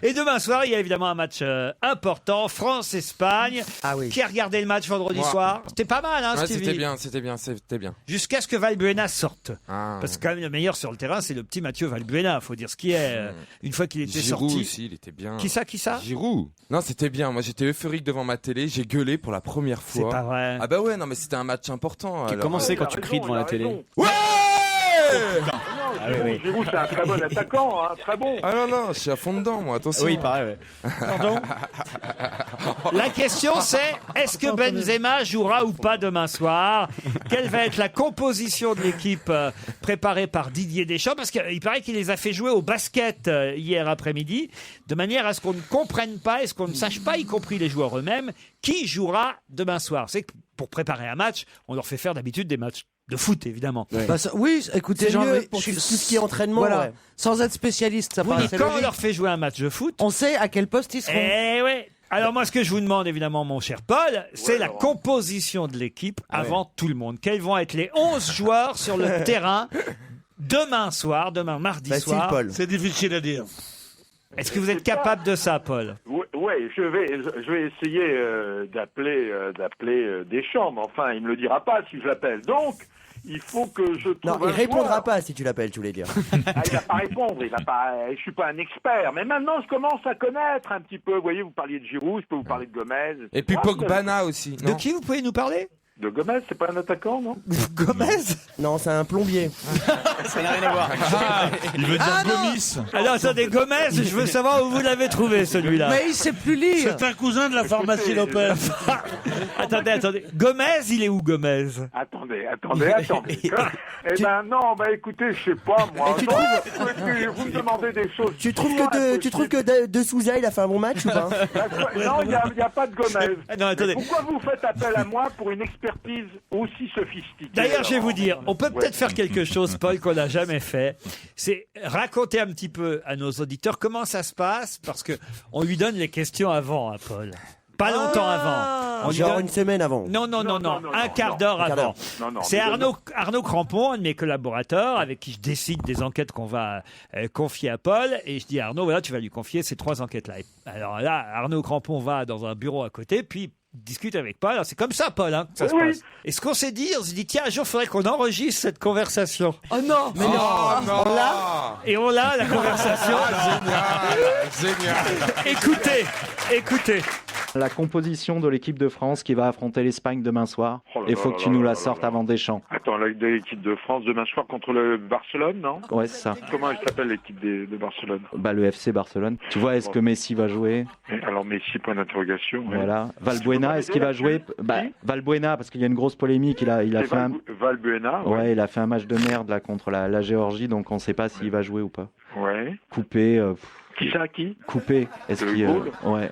Et demain soir, il y a évidemment un match important, France-Espagne. Ah oui. Qui a regardé le match vendredi soir? C'était pas mal, hein, Ouais, Stevie? c'était bien. Jusqu'à ce que Valbuena sorte. Ah. Parce que quand même, le meilleur sur le terrain, c'est le petit Mathieu Valbuena. Faut dire ce qui est. Une fois qu'il était Giroud sorti. aussi, il était bien. Qui ça? Giroud. Non, c'était bien. Moi, j'étais euphorique devant ma télé. J'ai gueulé pour la première fois. C'est pas vrai. Ah bah ouais, non, mais c'était un match important. Comment c'est quand tu cries devant la télé? Ouais. Giroud, c'est un très bon attaquant, hein, très bon. Ah non, je suis à fond dedans, moi. Attention. Oui, pareil. Ouais. Pardon. La question c'est, est-ce que Benzema jouera ou pas demain soir? Quelle va être la composition de l'équipe préparée par Didier Deschamps? Parce qu'il paraît qu'il les a fait jouer au basket hier après-midi, de manière à ce qu'on ne comprenne pas et ce qu'on ne sache pas, y compris les joueurs eux-mêmes, qui jouera demain soir. C'est que pour préparer un match, on leur fait faire d'habitude des matchs de foot, évidemment. Ouais. Oui, écoutez, C'est mieux mieux pour tout ce qui est entraînement. Voilà. Ouais. Sans être spécialiste, ça Oui, paraît mais quand on logique. leur fait jouer un match de foot, On sait à quel poste ils seront. eh ouais. Alors moi, ce que je vous demande, évidemment, mon cher Paul, c'est la composition de l'équipe avant tout le monde. Quels vont être les 11 joueurs sur le terrain demain mardi Facile, soir? Paul. C'est difficile à dire. Est-ce que vous êtes capable de ça, Paul? Oui, je vais essayer d'appeler Deschamps, mais enfin, il me le dira pas si je l'appelle. Donc, il faut que je trouve Non, il un répondra joueur. pas si tu l'appelles, tu voulais dire. Ah, il va pas répondre, je suis pas un expert, mais maintenant je commence à connaître un petit peu. Vous voyez, vous parliez de Giroud, je peux vous parler de Gomez. Et puis Pogbana aussi. De qui vous pouvez nous parler? De Gomez, c'est pas un attaquant, non? Gomez? Non, c'est un plombier. Ça n'a rien à voir. Il veut dire Gomis. Alors attendez, Gomez, je veux savoir où vous l'avez trouvé celui-là. Mais il sait plus lire. C'est un cousin de la pharmacie Lopez. Attendez. Gomez, il est où, Gomez? Attendez. Eh ben non, écoutez, je sais pas moi. Et tu Non, trouves- vous me demandez des choses. Tu trouves que De Souza, il a fait un bon match ou pas? Non, il y a pas de Gomez. Non, attendez. Mais pourquoi vous faites appel à moi pour une expertise aussi sophistiquée? D'ailleurs, je vais vous dire, on peut peut-être faire quelque chose, Paul, qu'on n'a jamais fait. C'est raconter un petit peu à nos auditeurs comment ça se passe, parce que on lui donne les questions avant, hein, Paul. Pas longtemps avant. On lui Genre donne- une semaine avant. Non, un quart non. d'heure Un quart avant. d'heure. Non, C'est mais Arnaud Crampon, un de mes collaborateurs, avec qui je décide des enquêtes qu'on va confier à Paul. Et je dis à Arnaud, voilà, tu vas lui confier ces 3 enquêtes-là. Et alors là, Arnaud Crampon va dans un bureau à côté, puis discute avec Paul. Alors, c'est comme ça, Paul, hein, que ça se Oui. passe. Et ce qu'on s'est dit, on s'est dit, tiens, un jour, il faudrait qu'on enregistre cette conversation. Oh non, mais non. non. Et on l'a, la conversation. Génial. Écoutez. La composition de l'équipe de France qui va affronter l'Espagne demain soir. Oh là Il là faut là que tu là nous là la là sortes là. avant Deschamps. Attends, l'équipe de France demain soir contre le Barcelone, non? Ouais, c'est ça. Comment elle s'appelle l'équipe de Barcelone? Le FC Barcelone. Tu vois, est-ce que Messi va jouer? Alors Messi, point d'interrogation. Ouais. Voilà. Valbuena, est-ce qu'il va jouer? Valbuena, parce qu'il y a une grosse polémique. Il a C'est fait un... Valbuena. Ouais, il a fait un match de merde là contre la Géorgie, donc on ne sait pas s'il va jouer ou pas. Ouais. Coupé. Qui ça, qui? Coupé. Est-ce Le qu'il... goal Ouais.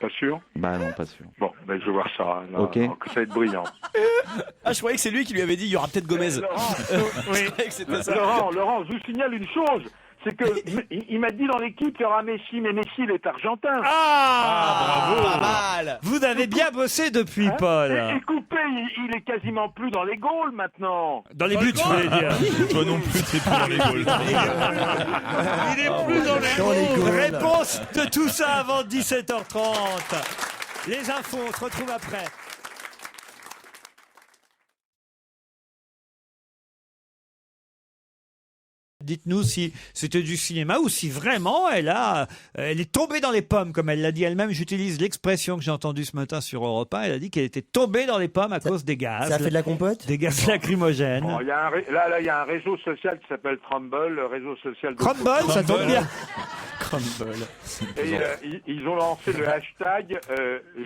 Pas sûr? Bah non, pas sûr. Bon, je vais voir ça. Là, Ok. Ça va être brillant. Ah, je croyais que c'est lui qui lui avait dit il y aura peut-être Gomez. Laurent, Je croyais que c'était ça. Laurent, je vous signale une chose. C'est que il m'a dit dans l'équipe qu'il y aura Messi, mais Messi, il est argentin. Bravo. Pas mal. Vous avez bien bossé depuis, Hein? Paul. Et Coupé, il est quasiment plus dans les goals maintenant. Dans les buts, je voulais dire. Toi non plus, t'es plus dans les goals. Il est plus dans les Dans les goals. Réponse de tout ça avant 17h30. Les infos, on se retrouve après. Dites-nous si c'était du cinéma ou si vraiment elle est tombée dans les pommes, comme elle l'a dit elle-même. J'utilise l'expression que j'ai entendue ce matin sur Europe 1. Elle a dit qu'elle était tombée dans les pommes à cause des gaz. Ça a fait de la compote? Des gaz lacrymogènes. Bon, il y a un réseau social qui s'appelle Trumble, le réseau social de Crumble, ça tombe bien. Et ils ont lancé le hashtag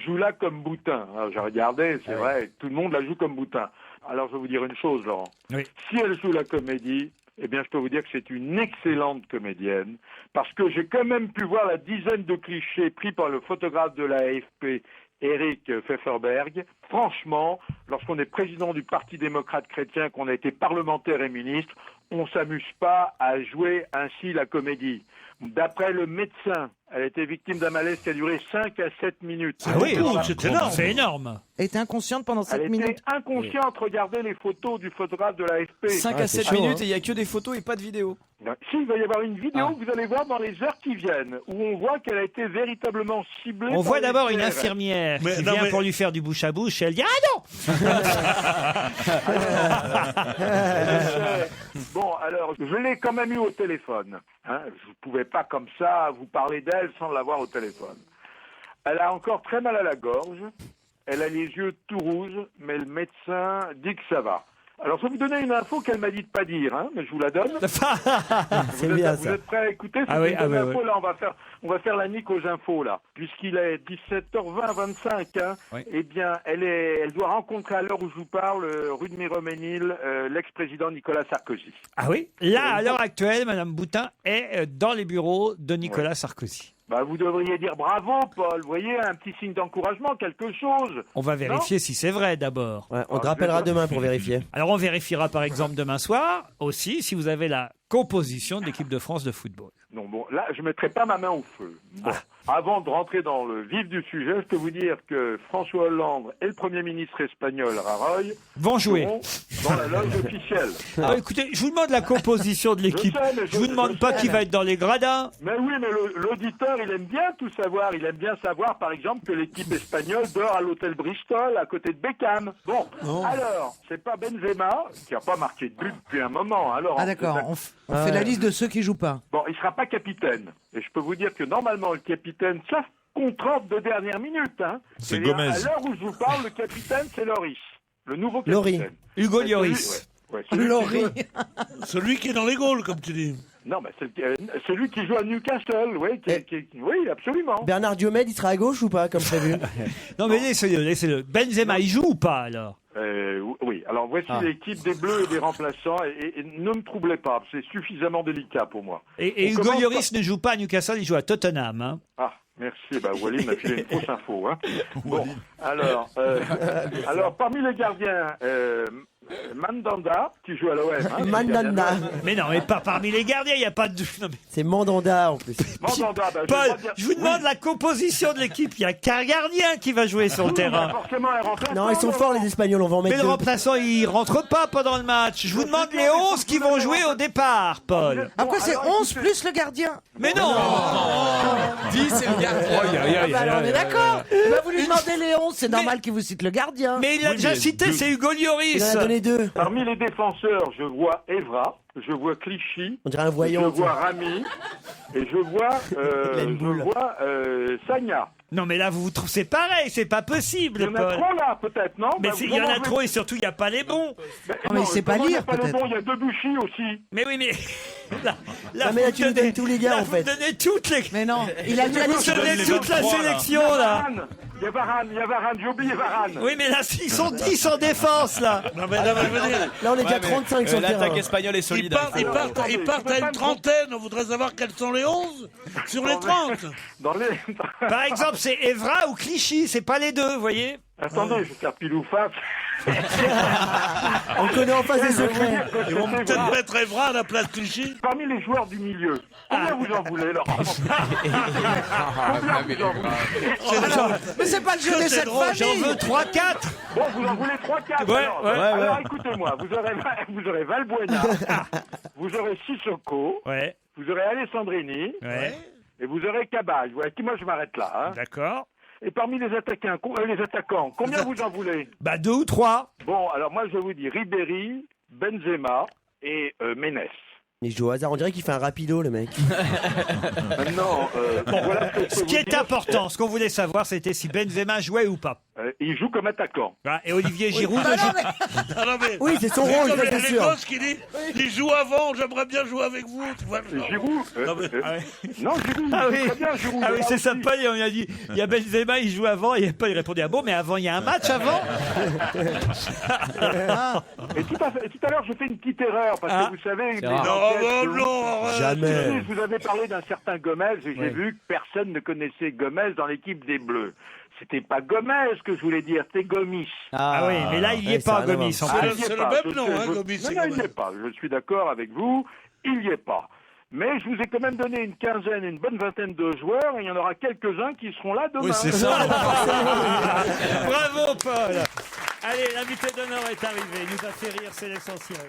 joue-la comme boutin. Alors, j'ai regardé, c'est vrai, tout le monde la joue comme boutin. Alors je vais vous dire une chose, Laurent. Oui. Si elle joue la comédie, eh bien je peux vous dire que c'est une excellente comédienne, parce que j'ai quand même pu voir la dizaine de clichés pris par le photographe de la AFP, Eric Pfefferberg. Franchement, lorsqu'on est président du Parti démocrate chrétien, qu'on a été parlementaire et ministre, on s'amuse pas à jouer ainsi la comédie. D'après le médecin, elle a été victime d'un malaise qui a duré 5 à 7 minutes. Ah oui, c'est énorme. c'est énorme. Elle était inconsciente pendant 7 Elle minutes. était inconsciente. Regardez les photos du photographe de l'AFP. 5 à 7 minutes et il n'y a que des photos et pas de vidéo. Si, il va y avoir une vidéo que vous allez voir dans les heures qui viennent, où on voit qu'elle a été véritablement ciblée. On par voit les d'abord une CRS. infirmière Mais qui non, vient mais- pour lui faire du bouche à bouche et elle dit « Ah non !» Bon, alors, je l'ai quand même eu au téléphone. Hein. Je ne pouvais pas comme ça vous parler d'elle sans l'avoir au téléphone. Elle a encore très mal à la gorge. Elle a les yeux tout rouges, mais le médecin dit que ça va. Alors, je vais vous donner une info qu'elle m'a dit de pas dire, hein, mais je vous la donne. C'est Vous bien êtes, vous ça. êtes prêts à écouter? Ah oui, C'est ah une oui, info, oui. là, on va faire la nique aux infos, là. Puisqu'il est 17h20-25, hein, Oui. eh bien, elle doit rencontrer à l'heure où je vous parle, rue de Miroménil, l'ex-président Nicolas Sarkozy. Ah oui. Là, à l'heure actuelle, Madame Boutin est dans les bureaux de Nicolas Sarkozy. Bah, vous devriez dire bravo, Paul. Vous voyez, un petit signe d'encouragement, quelque chose. On va vérifier si c'est vrai d'abord. Ouais, on te rappellera demain pour vérifier. Alors on vérifiera par exemple demain soir aussi si vous avez la composition de l'équipe de France de football. Non, bon, là, je ne mettrai pas ma main au feu. Bon. Avant de rentrer dans le vif du sujet, je peux vous dire que François Hollande et le Premier ministre espagnol, Rajoy, Vont jouer. seront dans la loge officielle. Écoutez, je vous demande la composition de l'équipe. sais, mais Je vous demande pas qui va être dans les gradins. Mais oui, mais l'auditeur, il aime bien tout savoir. Il aime bien savoir, par exemple, que l'équipe espagnole dort à l'hôtel Bristol, à côté de Beckham. Bon, alors, c'est pas Benzema, qui n'a pas marqué de but depuis un moment. Alors, Ah d'accord, on fait la liste de ceux qui jouent pas. Bon, il sera pas capitaine. Et je peux vous dire que normalement, le capitaine, ça contrainte de dernière minute. Hein. C'est Et Gomez. À l'heure où je vous parle, le capitaine, c'est Loris. Le nouveau capitaine. Laurie. Hugo Et Lloris. celui Laurie. Celui qui est dans les Gaules, comme tu dis. Non, mais c'est celui qui joue à Newcastle, oui, oui, absolument. Bernard Diomède, il sera à gauche ou pas, comme prévu? Non mais laissez-le, laissez-le. Benzema, il joue ou pas alors? Oui, alors voici l'équipe des Bleus et des remplaçants, et ne me troublez pas, c'est suffisamment délicat pour moi. Et On Hugo commence Lloris ne joue pas à Newcastle, il joue à Tottenham. Hein. Ah, merci, bah Walid m'a filé une fausse info. Hein. Bon, alors parmi les gardiens, Mandanda, qui joue à l'OM. Hein, Mandanda. Mais non, mais pas parmi les gardiens, il n'y a pas de... Non, mais- C'est Mandanda en plus. Mandanda, bah, Paul, vais pas dire- je vous demande la composition de l'équipe. Il n'y a qu'un gardien qui va jouer sur le Bah, terrain. forcément, un remplaçant. Non, ils sont forts les Espagnols, on va en Mais mettre le deux. remplaçant, il rentre pas pendant le match. Je vous demande les 11 qui vont jouer au départ, Paul. Ah quoi, c'est alors, 11 plus le gardien? Mais non. 10, c'est le gardien. Bah, alors, on est d'accord. Bah, vous lui demandez les 11, c'est normal qu'il vous cite le gardien. Mais il a déjà cité, c'est Hugo Il Lloris. en a donné deux. Parmi les défenseurs, je vois Evra, je vois Clichy, On dirait un je voyant. vois Rami, et je vois, Il a une boule. Sagna. Non, mais là, vous vous trouvez, c'est pareil, c'est pas Il y possible, en a Paul. trop là, peut-être, non? Mais Bah, il vous y en a en trop et surtout, il n'y a pas les bons. mais il sait pas comment il y a lire, pas les peut-être. bons, il y a Debuchy aussi. Mais oui, mais. Là, Non, mais là, tu nous donnes tous les gars, là, en fait. Vous donnez toutes les. Mais non, il a mis la Vous liste. donnez les toute la 23, là. sélection, là. Il y a Varane, j'ai oublié Varane. Oui, mais là, ils sont 10 en défense, là. Non, mais je veux dire, Là, on est déjà 35 sur le terrain. L'attaque espagnole est ils solide. partent, ils Alors, partent, attendez, ils partent je peux à pas une me trentaine. On voudrait savoir quels sont les 11 sur les 30. Dans les... Par exemple, c'est Evra ou Clichy, c'est pas les deux, vous voyez. Attendez, je vais faire pile ou face. On connaît en face des secrets. Ils vont peut-être mettre Evra à la place Clichy. Parmi les joueurs du milieu, combien vous en voulez, Laurent? Mais c'est pas le jeu Que des c'est 7 drôle, J'en familles. veux 3-4. Bon, vous en voulez 3-4 Ouais, alors. ouais. Alors écoutez-moi, vous aurez Valbuena, vous aurez Sissoko, Ouais, vous aurez Alessandrini, ouais, et vous aurez Cabal. Voilà, moi je m'arrête là. Hein. d'accord. Et parmi les attaquants, combien vous en voulez? Bah, 2 ou 3. Bon, alors moi je vous dis Ribéry, Benzema et Ménès. Il joue au hasard, on dirait qu'il fait un rapido, le mec. Maintenant, voilà ce que je peux Ce qui vous est dire. important, ce qu'on voulait savoir, c'était si Benzema jouait ou pas. Il joue comme attaquant. Voilà, et Olivier Giroud Bah ne non, joue mais- Ah non, mais Oui, c'est son c'est rôle, comme ça, c'est les sûr. gosses qui disent il joue avant, j'aimerais bien jouer avec vous. Tu vois, genre. Giroud Non, mais- non, Giroud, Ah il joue oui, très bien, Giroud. ah oui, Là c'est aussi. sympa. On lui a dit, il y a Benzema, il joue avant. Et Paul il répondait, ah bon, mais avant, il y a un match avant. Et tout à l'heure, j'ai fait une petite erreur, parce Ah. que vous savez... les Non, enquêtes non, que- non, arrête. Jamais. Je vous avais parlé d'un certain Gomez et j'ai vu que personne ne connaissait Gomez dans l'équipe des Bleus. C'était pas Gomez que je voulais dire, c'était Gomis. Ah oui, mais là, il n'y est pas, Gomis. En plus. C'est le même nom, hein, Gomis. Non, il n'y est pas. Je suis d'accord avec vous, il n'y est pas. Mais je vous ai quand même donné une quinzaine, une bonne vingtaine de joueurs, et il y en aura quelques-uns qui seront là demain. Oui, c'est ça. Bravo, Paul. Allez, l'invité d'honneur est arrivé. Il nous a fait rire, c'est l'essentiel.